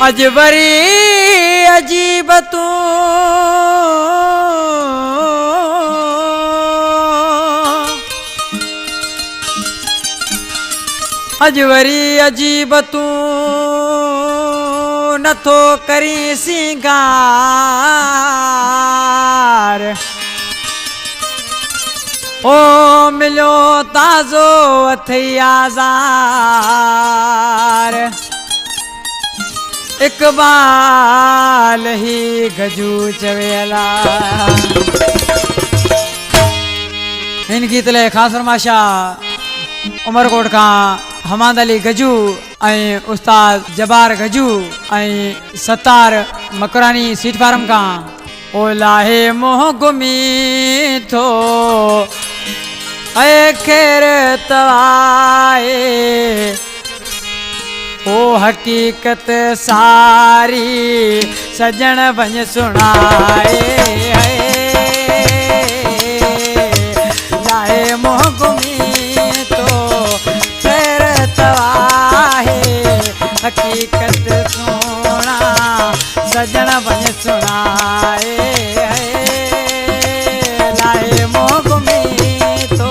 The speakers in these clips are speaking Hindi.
अजबरी अजीब तू अजबरी अजीब तू नथो करी सिंगार ओ मिलो ताज़ो अथयाज़ार इकबाल ही गजू चवेला इन गीत ले खास फरमाशा उमरकोट का हमाद अली गजू उस्ताद जबार गजू सत्तार मकरानी सीट फार्म का ओ लाहे मोह गुमी थो खेर तवाए ओ हकीकत सारी सजन बन सुनाए लाए मोह गुमी तो फेर तवाए हकीकत सोना सजन बन सुनाए लाए मोह गुमी तो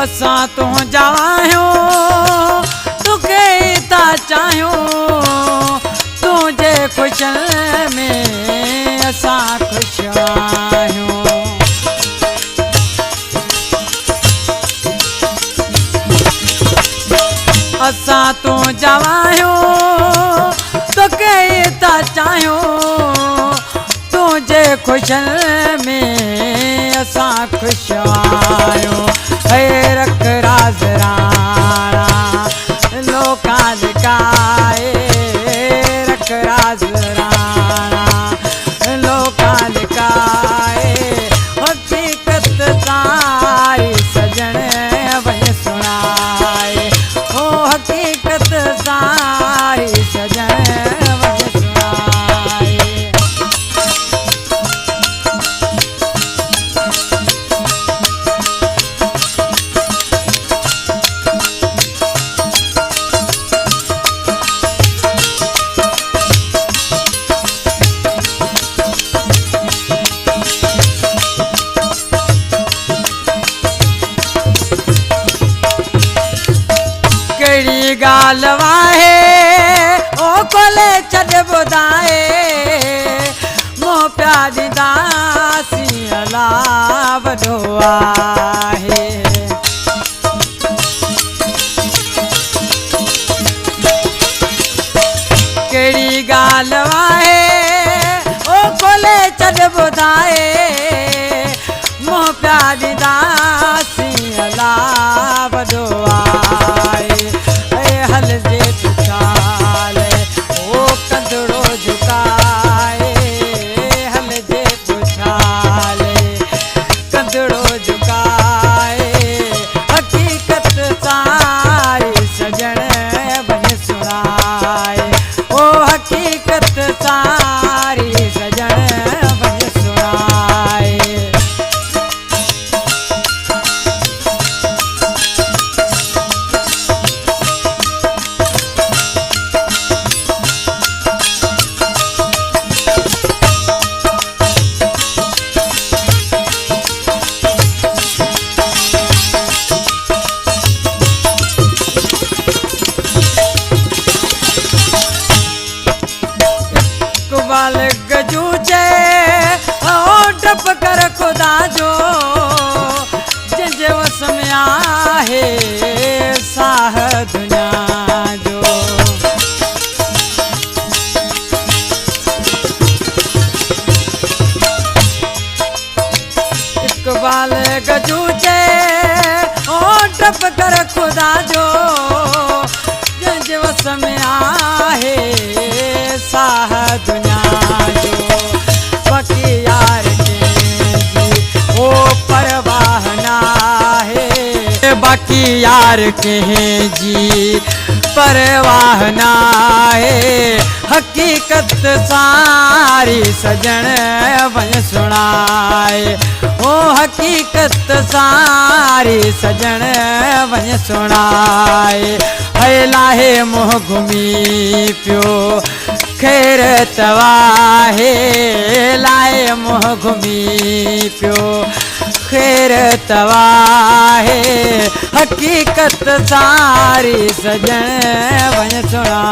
असा तू जायो तुके ता चाहो तुझे खुश में असा खुश आयो असा तू जायो तुके ता चाहो तुझे खुश में असा खुश आयो रख राज राणा लोका लिकाए रख राज राणा लोका लिकाए हकीकत सारी सजन बन सुनाए ओ हकीकत सारी सजन बन सुनाए गाल वाहे ओ कोले छड बुधाए मो प्यारी दासी अला वडो आहे केड़ी गाल वाहे ओ कोले छड बुधाए मो प्यारी दासी अला वडो आहे हल जे पुछाले ओ कंदड़ो झुकाए हल जे पुछाले कंदड़ो झुकाए हकीकत सारी सजन बन सुनाए ओ हकीकत सारी सजन बन सुनाए इकबाल गजू चे ओ डप कर खुदा जो जिंजे वस में आहे साह दुनिया जो इकबाल गजू चे ओ डप कर खुदा जो जिंजे वस में आहे साह दुनिया जो बाकी यार के जी ओ परवाह ना है की यार कहें जी परवाह ना है हकीकत सारी सजन वन सुनाए ओ हकीकत सारी सजन वन सुनाए है लाहे मोह घुमी पियो खैर तवाहे लाए मोह घुमी पियो खैर तवाहे हकीकत सारी सजन वन सुना